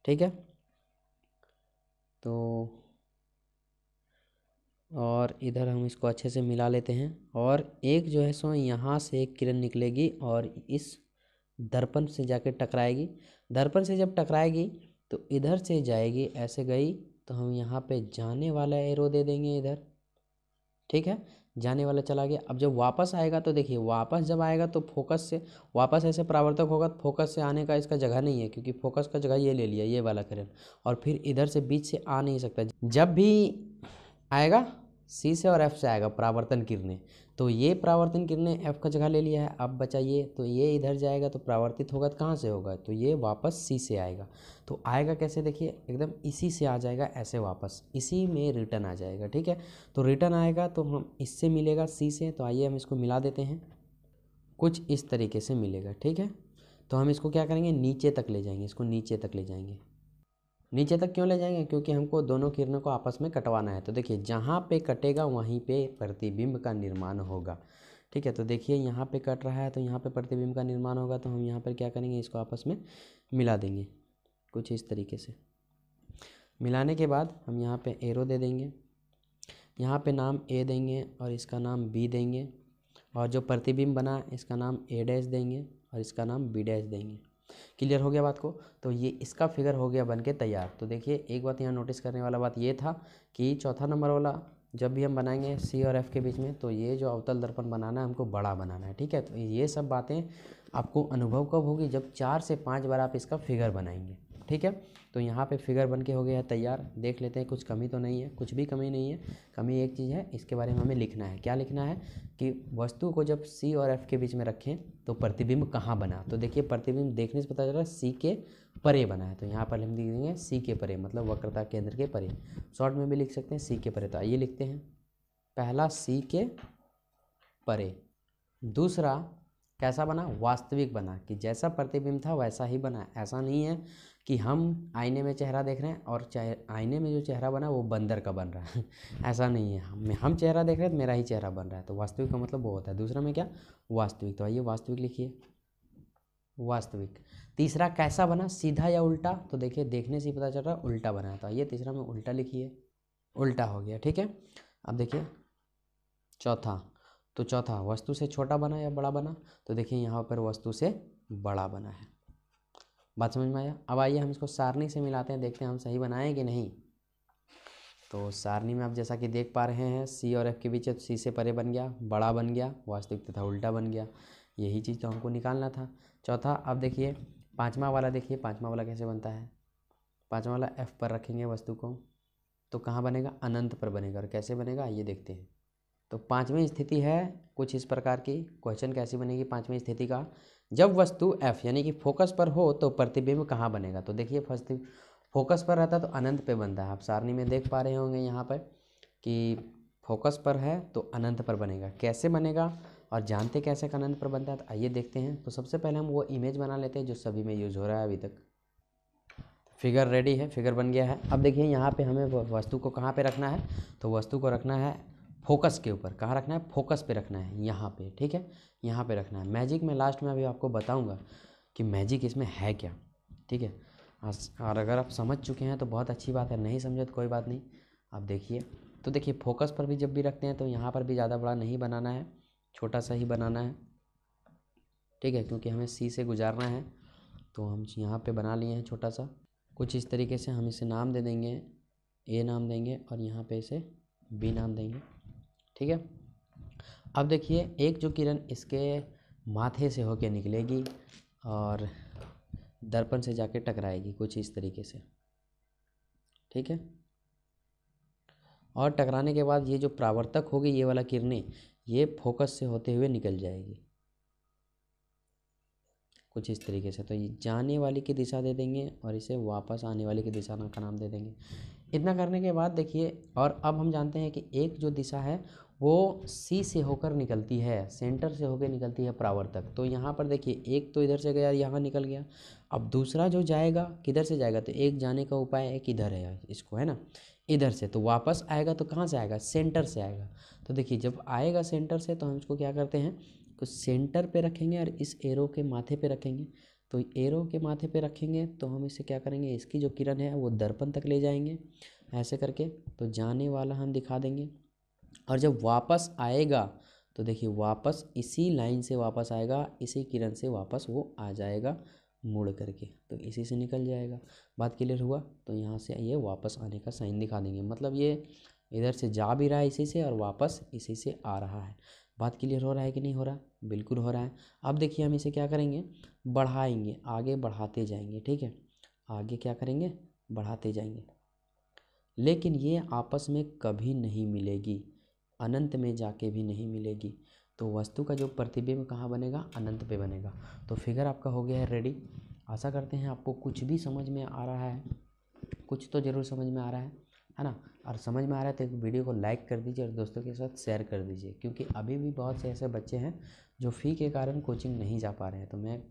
ठीक है। तो और इधर हम इसको अच्छे से मिला लेते हैं, और एक जो है सो यहाँ से एक किरण निकलेगी और इस दर्पण से जाके टकराएगी। दर्पण से जब टकराएगी तो इधर से जाएगी, ऐसे गई तो हम यहाँ पे जाने वाला एरो दे देंगे इधर, ठीक है। जाने वाला चला गया। अब जब वापस आएगा तो देखिए वापस जब आएगा तो फोकस से वापस ऐसे परावर्तक होगा, तो फोकस से आने का इसका जगह नहीं है, क्योंकि फोकस का जगह ये ले लिया, ये वाला किरण, और फिर इधर से बीच से आ नहीं सकता। जब भी आएगा सी से और एफ से आएगा परावर्तन किरणें, तो ये परावर्तन किरणें एफ का जगह ले लिया है। अब बचा ये, तो ये इधर जाएगा तो परावर्तित होगा तो कहाँ से होगा, तो ये वापस सी से आएगा। तो आएगा कैसे, देखिए एकदम इसी से आ जाएगा, ऐसे वापस इसी में रिटर्न आ जाएगा। ठीक है, तो रिटर्न आएगा तो हम इससे मिलेगा सी से, तो आइए हम इसको मिला देते हैं, कुछ इस तरीके से मिलेगा। ठीक है, तो हम इसको क्या करेंगे, नीचे तक ले जाएंगे, इसको नीचे तक ले जाएंगे। नीचे तक क्यों ले जाएंगे, क्योंकि हमको दोनों किरणों को आपस में कटवाना है। तो देखिए जहाँ पे कटेगा वहीं पे प्रतिबिंब का निर्माण होगा। ठीक है, तो देखिए यहाँ पे कट रहा है तो यहाँ पे प्रतिबिंब का निर्माण होगा, तो हम यहाँ पर क्या करेंगे, इसको आपस में मिला देंगे कुछ इस तरीके से। मिलाने के बाद हम यहाँ पे एरो दे देंगे, यहाँ पे नाम ए देंगे और इसका नाम बी देंगे, और जो प्रतिबिंब बना इसका नाम ए डैश देंगे और इसका नाम बी डैश देंगे। क्लियर हो गया बात को, तो ये इसका फिगर हो गया बन के तैयार। तो देखिए एक बात यहाँ नोटिस करने वाला बात ये था कि चौथा नंबर वाला जब भी हम बनाएंगे सी और एफ के बीच में, तो ये जो अवतल दर्पण बनाना है हमको बड़ा बनाना है। ठीक है, तो ये सब बातें आपको अनुभव कब होगी, जब 4 से 5 बार आप इसका फिगर बनाएंगे। ठीक है, तो यहाँ पे फिगर बन के हो गया है तैयार। देख लेते हैं, कुछ कमी तो नहीं है, कुछ भी कमी नहीं है। कमी एक चीज़ है, इसके बारे में हमें लिखना है। क्या लिखना है कि वस्तु को जब सी और एफ के बीच में रखें तो प्रतिबिंब कहाँ बना। तो देखिए प्रतिबिंब देखने से पता चल रहा है सी के परे बना है, तो यहाँ पर हम लिख देंगे सी के परे, मतलब वक्रता केंद्र के परे। शॉर्ट में भी लिख सकते हैं सी के परे। तो आइए लिखते हैं, पहला सी के परे, दूसरा कैसा बना, वास्तविक बना, कि जैसा प्रतिबिंब था वैसा ही बना। ऐसा नहीं है कि हम आईने में चेहरा देख रहे हैं और आईने में जो चेहरा बना वो बंदर का बन रहा है ऐसा नहीं है, हम चेहरा देख रहे हैं तो मेरा ही चेहरा बन रहा है। तो वास्तविक का मतलब वो होता है। दूसरा में क्या, वास्तविक। तो आइए वास्तविक लिखिए, वास्तविक। तीसरा कैसा बना, सीधा या उल्टा। तो देखिए देखने से ही पता चल रहा है उल्टा बना है, तो आइए तीसरा में उल्टा लिखिए, उल्टा हो गया। ठीक है, अब देखिए चौथा, तो चौथा वस्तु से छोटा बना या बड़ा बना। तो देखिए यहाँ पर वस्तु से बड़ा बना है। बात समझ में आया। अब आइए हम इसको सारणी से मिलाते हैं, देखते हैं हम सही बनाएं कि नहीं। तो सारणी में आप जैसा कि देख पा रहे हैं सी और एफ के बीच सी से परे बन गया, बड़ा बन गया, वास्तविक तथा उल्टा बन गया। यही चीज़ तो हमको निकालना था। चौथा, अब देखिए पाँचवा वाला, देखिए पाँचवा वाला कैसे बनता है। पाँचवा वाला एफ पर रखेंगे वस्तु को तो कहाँ बनेगा, अनंत पर बनेगा। और कैसे बनेगा आइए देखते हैं। तो पाँचवीं स्थिति है कुछ इस प्रकार की। क्वेश्चन कैसी बनेगी पाँचवीं स्थिति का, जब वस्तु F यानी कि फोकस पर हो तो प्रतिबिंब कहाँ बनेगा। तो देखिए फर्स्ट फोकस पर रहता तो अनंत पे बनता है। आप सारणी में देख पा रहे होंगे यहाँ पर कि फोकस पर है तो अनंत पर बनेगा। कैसे बनेगा और जानते कैसे अनंत पर बनता है, तो आइए देखते हैं। तो सबसे पहले हम वो इमेज बना लेते हैं जो सभी में यूज़ हो रहा है अभी तक। फिगर रेडी है, फिगर बन गया है। अब देखिए यहाँ पे हमें वस्तु को कहाँ पे रखना है, तो वस्तु को रखना है फोकस के ऊपर। कहाँ रखना है, फोकस पे रखना है, यहाँ पे। ठीक है, यहाँ पे रखना है। मैजिक में लास्ट में अभी आपको बताऊँगा कि मैजिक इसमें है क्या। ठीक है, और अगर आप समझ चुके हैं तो बहुत अच्छी बात है, नहीं समझे तो कोई बात नहीं। आप देखिए, तो देखिए फोकस पर भी जब भी रखते हैं तो यहाँ पर भी ज़्यादा बड़ा नहीं बनाना है, छोटा सा ही बनाना है। ठीक है, क्योंकि हमें सी से गुजारना है, तो हम यहाँ पे बना लिए हैं छोटा सा। कुछ इस तरीके से हम इसे नाम दे देंगे, ए नाम देंगे और यहाँ पे इसे बी नाम देंगे। ठीक है, अब देखिए एक जो किरण इसके माथे से होकर निकलेगी और दर्पण से जाके टकराएगी कुछ इस तरीके से। ठीक है, और टकराने के बाद ये जो परावर्तक होगी, ये वाला किरणें, ये फोकस से होते हुए निकल जाएगी कुछ इस तरीके से। तो ये जाने वाली की दिशा दे देंगे और इसे वापस आने वाली की दिशा का नाम दे देंगे। इतना करने के बाद देखिए, और अब हम जानते हैं कि एक जो दिशा है वो सी से होकर निकलती है, सेंटर से होकर निकलती है परावर्तक। तो यहाँ पर देखिए एक तो इधर से गया, यहाँ निकल गया। अब दूसरा जो जाएगा किधर से जाएगा, तो एक जाने का उपाय एक इधर है, इसको है ना, इधर से। तो वापस आएगा तो कहाँ से आएगा, सेंटर से आएगा। तो देखिए जब आएगा सेंटर से तो हम इसको क्या करते हैं, तो सेंटर पे रखेंगे और इस एरो के माथे पे रखेंगे। तो एरो के माथे पे रखेंगे तो हम इसे क्या करेंगे, इसकी जो किरण है वो दर्पण तक ले जाएंगे ऐसे करके। तो जाने वाला हम दिखा देंगे, और जब वापस आएगा तो देखिए वापस इसी लाइन से वापस आएगा, इसी किरण से वापस वो आ जाएगा मुड़ करके, तो इसी से निकल जाएगा। बात क्लियर हुआ। तो यहाँ से ये वापस आने का साइन दिखा देंगे, मतलब ये इधर से जा भी रहा है इसी से और वापस इसी से आ रहा है। बात क्लियर हो रहा है कि नहीं हो रहा, बिल्कुल हो रहा है। अब देखिए हम इसे क्या करेंगे, बढ़ाएंगे, आगे बढ़ाते जाएंगे। ठीक है, आगे क्या करेंगे, बढ़ाते जाएंगे। लेकिन ये आपस में कभी नहीं मिलेगी, अनंत में जाके भी नहीं मिलेगी। तो वस्तु का जो प्रतिबिंब कहाँ बनेगा, अनंत पे बनेगा। तो फिगर आपका हो गया है रेडी। आशा करते हैं आपको कुछ भी समझ में आ रहा है, कुछ तो ज़रूर समझ में आ रहा है ना। और समझ में आ रहा है तो वीडियो को लाइक कर दीजिए और दोस्तों के साथ शेयर कर दीजिए, क्योंकि अभी भी बहुत से ऐसे बच्चे हैं जो फ़ी के कारण कोचिंग नहीं जा पा रहे हैं। तो मैं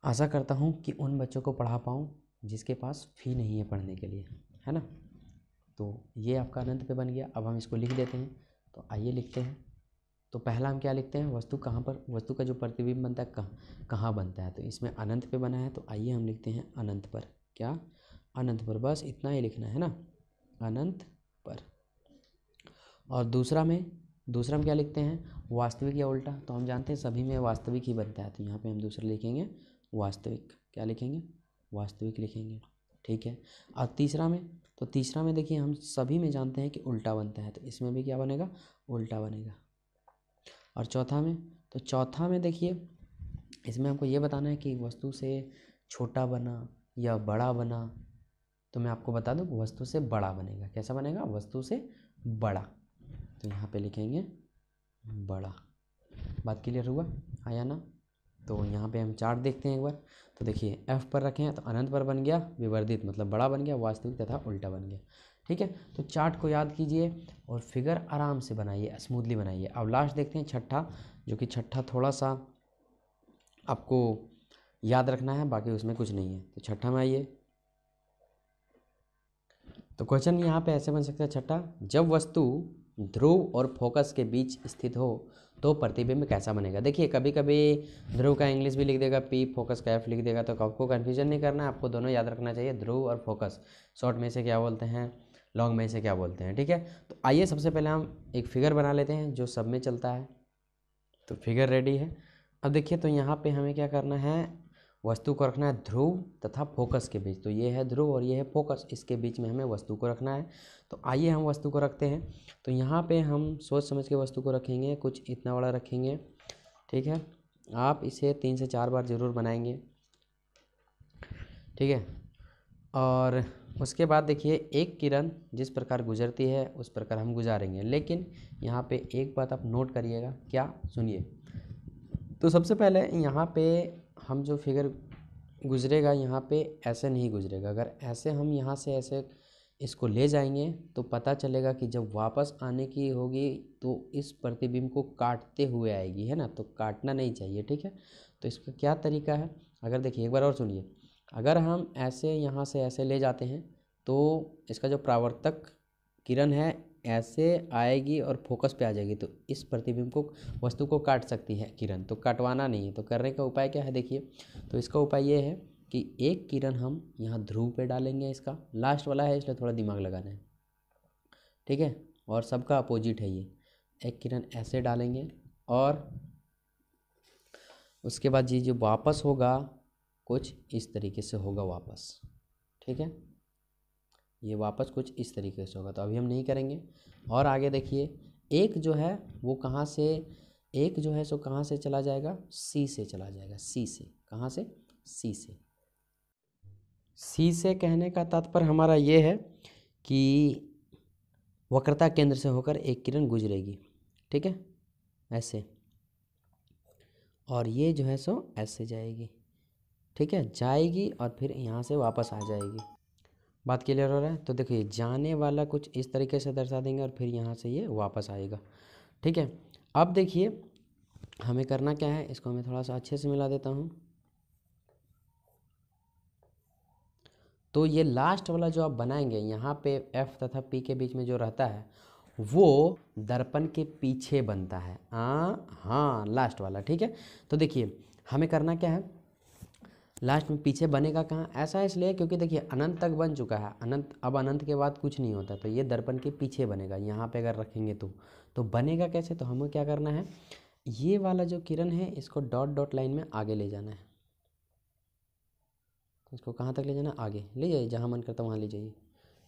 आशा करता हूँ कि उन बच्चों को पढ़ा पाऊँ जिसके पास फ़ी नहीं है पढ़ने के लिए, है ना। तो ये आपका अनंत पे बन गया। अब हम इसको लिख देते हैं। तो आइए लिखते हैं। तो पहला हम क्या लिखते हैं, वस्तु कहाँ पर, वस्तु का जो प्रतिबिंब बनता है कहाँ बनता है। तो इसमें अनंत पे बना है, तो आइए हम लिखते हैं अनंत पर। क्या, अनंत पर, बस इतना ही लिखना है ना, अनंत पर। और दूसरा में क्या लिखते हैं, वास्तविक या उल्टा। तो हम जानते हैं सभी में वास्तविक ही बनता है, तो यहाँ पे हम दूसरा लिखेंगे वास्तविक। क्या लिखेंगे, वास्तविक लिखेंगे, ठीक है। और तीसरा में देखिए हम सभी में जानते हैं कि उल्टा बनता है, तो इसमें भी क्या बनेगा, उल्टा बनेगा। और चौथा में देखिए इसमें हमको ये बताना है कि वस्तु से छोटा बना या बड़ा बना। तो मैं आपको बता दूं वस्तु से बड़ा बनेगा। कैसा बनेगा, वस्तु से बड़ा। तो यहाँ पे लिखेंगे बड़ा। बात क्लियर हुआ, आया ना। तो यहाँ पे हम चार्ट देखते हैं एक बार। तो देखिए F पर रखे हैं तो अनंत पर बन गया, विवर्धित मतलब बड़ा बन गया, वास्तविक तथा उल्टा बन गया, ठीक है। तो चार्ट को याद कीजिए और फिगर आराम से बनाइए, स्मूथली बनाइए। अब लास्ट देखते हैं छठा, जो कि छठा थोड़ा सा आपको याद रखना है, बाकी उसमें कुछ नहीं है। तो छठा में आइए। तो क्वेश्चन यहाँ पे ऐसे बन सकता है छठा, जब वस्तु ध्रुव और फोकस के बीच स्थित हो तो प्रतिबिंब कैसा बनेगा। देखिए कभी कभी ध्रुव का इंग्लिश भी लिख देगा P, फोकस का F लिख देगा। तो आपको कन्फ्यूजन नहीं करना है, आपको दोनों याद रखना चाहिए, ध्रुव और फोकस। शॉर्ट में से क्या बोलते हैं, लॉन्ग में से क्या बोलते हैं, ठीक है। तो आइए सबसे पहले हम एक फिगर बना लेते हैं जो सब में चलता है। तो फिगर रेडी है। अब देखिए तो यहाँ पे हमें क्या करना है, वस्तु को रखना है ध्रुव तथा फोकस के बीच। तो ये है ध्रुव और ये है फोकस, इसके बीच में हमें वस्तु को रखना है। तो आइए हम वस्तु को रखते हैं। तो यहाँ पे हम सोच समझ के वस्तु को रखेंगे, कुछ इतना बड़ा रखेंगे, ठीक है। आप इसे 3 से 4 बार ज़रूर बनाएंगे, ठीक है। और उसके बाद देखिए एक किरण जिस प्रकार गुजरती है उस प्रकार हम गुजारेंगे। लेकिन यहाँ पे एक बात आप नोट करिएगा, क्या, सुनिए। तो सबसे पहले यहाँ पे हम जो फिगर गुजरेगा यहाँ पे ऐसे नहीं गुजरेगा। अगर ऐसे हम यहाँ से ऐसे इसको ले जाएंगे तो पता चलेगा कि जब वापस आने की होगी तो इस प्रतिबिंब को काटते हुए आएगी, है ना। तो काटना नहीं चाहिए, ठीक है। तो इसका क्या तरीका है, अगर देखिए एक बार और सुनिए। अगर हम ऐसे यहाँ से ऐसे ले जाते हैं तो इसका जो परावर्तक किरण है ऐसे आएगी और फोकस पे आ जाएगी, तो इस प्रतिबिंब को, वस्तु को काट सकती है किरण। तो काटवाना नहीं है। तो करने का उपाय क्या है, देखिए। तो इसका उपाय ये है कि एक किरण हम यहाँ ध्रुव पे डालेंगे, इसका लास्ट वाला है इसलिए थोड़ा दिमाग लगाना है, ठीक है। और सबका अपोजिट है ये, एक किरण ऐसे डालेंगे और उसके बाद ये जो वापस होगा कुछ इस तरीके से होगा वापस, ठीक है। ये वापस कुछ इस तरीके से होगा। तो अभी हम नहीं करेंगे। और आगे देखिए एक जो है वो कहाँ से, एक जो है सो कहाँ से चला जाएगा, सी से चला जाएगा, सी से। कहाँ से, सी से। सी से कहने का तात्पर्य हमारा ये है कि वक्रता केंद्र से होकर एक किरण गुजरेगी, ठीक है, ऐसे। और ये जो है सो ऐसे जाएगी, ठीक है, जाएगी और फिर यहाँ से वापस आ जाएगी। बात क्लियर हो रहा है। तो देखिए जाने वाला कुछ इस तरीके से दर्शा देंगे और फिर यहाँ से ये वापस आएगा, ठीक है। अब देखिए हमें करना क्या है, इसको मैं थोड़ा सा अच्छे से मिला देता हूँ। तो ये लास्ट वाला जो आप बनाएंगे यहाँ पे F तथा P के बीच में जो रहता है वो दर्पण के पीछे बनता है। हाँ लास्ट वाला, ठीक है। तो देखिए हमें करना क्या है, लास्ट में पीछे बनेगा कहाँ, ऐसा इसलिए क्योंकि देखिए अनंत तक बन चुका है, अनंत, अब अनंत के बाद कुछ नहीं होता। तो ये दर्पण के पीछे बनेगा, यहाँ पे अगर रखेंगे तो बनेगा कैसे। तो हमें क्या करना है, ये वाला जो किरण है इसको डॉट डॉट लाइन में आगे ले जाना है। इसको कहाँ तक ले जाना, आगे ले जाइए, जहाँ मन करता वहाँ ले जाइए,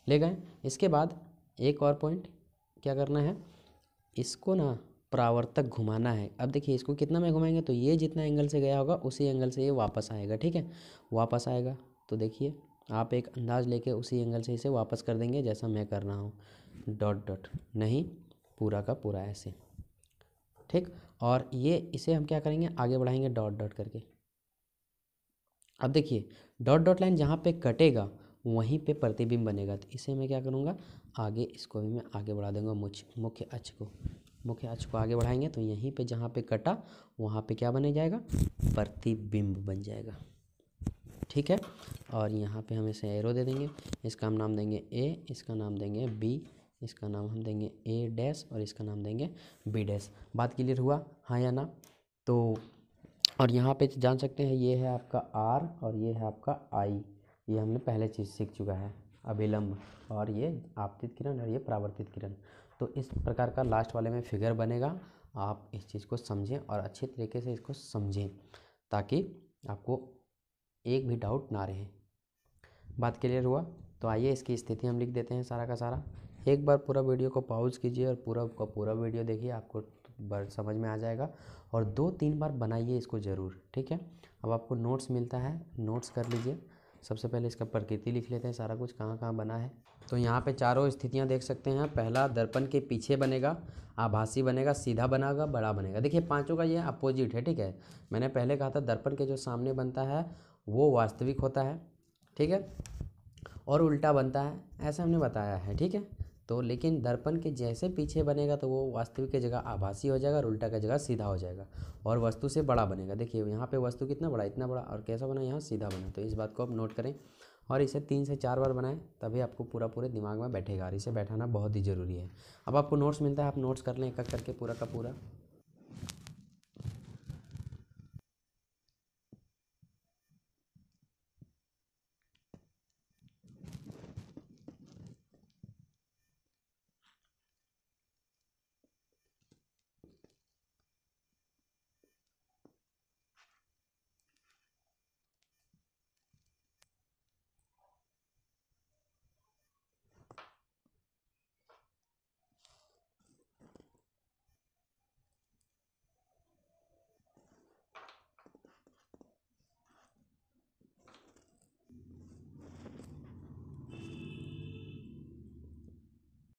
ले गए। इसके बाद एक और पॉइंट क्या करना है, इसको ना परावर्तक घुमाना है। अब देखिए इसको कितना में घुमाएंगे, तो ये जितना एंगल से गया होगा उसी एंगल से ये वापस आएगा, ठीक है, वापस आएगा। तो देखिए आप एक अंदाज़ लेके उसी एंगल से इसे वापस कर देंगे जैसा मैं कर रहा हूँ, डॉट डॉट नहीं, पूरा का पूरा ऐसे, ठीक। और ये इसे हम क्या करेंगे, आगे बढ़ाएंगे डॉट डॉट करके। अब देखिए डॉट डॉट लाइन जहाँ पे कटेगा वहीं पे प्रतिबिंब बनेगा, तो इसे मैं क्या करूँगा, आगे इसको भी मैं आगे बढ़ा दूँगा, मुख्य अक्ष को आगे बढ़ाएंगे तो यहीं पे जहाँ पे कटा वहाँ पे क्या बन जाएगा, प्रतिबिंब बन जाएगा, ठीक है। और यहाँ पे हम इसे एरो दे देंगे, इसका हम नाम देंगे ए, इसका नाम देंगे बी, इसका नाम हम देंगे ए डैश और इसका नाम देंगे बी डैश। बात क्लियर हुआ, हाँ या ना? तो और यहाँ पे जान सकते हैं ये है आपका आर और ये है आपका आई, ये हमने पहले चीज़ सीख चुका है, अभिलंब, और ये आपतित किरण और ये परावर्तित किरण। तो इस प्रकार का लास्ट वाले में फिगर बनेगा, आप इस चीज़ को समझें और अच्छे तरीके से इसको समझें ताकि आपको एक भी डाउट ना रहे। बात क्लियर हुआ? तो आइए इसकी स्थिति हम लिख देते हैं सारा का सारा। एक बार पूरा वीडियो को पॉज कीजिए और पूरा का पूरा वीडियो देखिए, आपको समझ में आ जाएगा, और 2-3 बार बनाइए इसको ज़रूर, ठीक है। अब आपको नोट्स मिलता है, नोट्स कर लीजिए। सबसे पहले इसका प्रकृति लिख लेते हैं, सारा कुछ कहाँ कहाँ बना है। तो यहाँ पे चारों स्थितियाँ देख सकते हैं। पहला दर्पण के पीछे बनेगा, आभासी बनेगा, सीधा बनेगा, बड़ा बनेगा। देखिए पांचों का ये अपोजिट है, ठीक है। मैंने पहले कहा था दर्पण के जो सामने बनता है वो वास्तविक होता है, ठीक है, और उल्टा बनता है, ऐसा हमने बताया है, ठीक है। तो लेकिन दर्पण के जैसे पीछे बनेगा तो वो वास्तविक की जगह आभासी हो जाएगा और उल्टा की जगह सीधा हो जाएगा और वस्तु से बड़ा बनेगा। देखिए यहाँ पे वस्तु कितना बड़ा, इतना बड़ा, और कैसा बना, यहाँ सीधा बना। तो इस बात को आप नोट करें और इसे 3 से 4 बार बनाएं, तभी आपको पूरे दिमाग में बैठेगा, और इसे बैठाना बहुत ही ज़रूरी है। अब आपको नोट्स मिलता है, आप नोट्स कर लें एक एक करके पूरा का पूरा।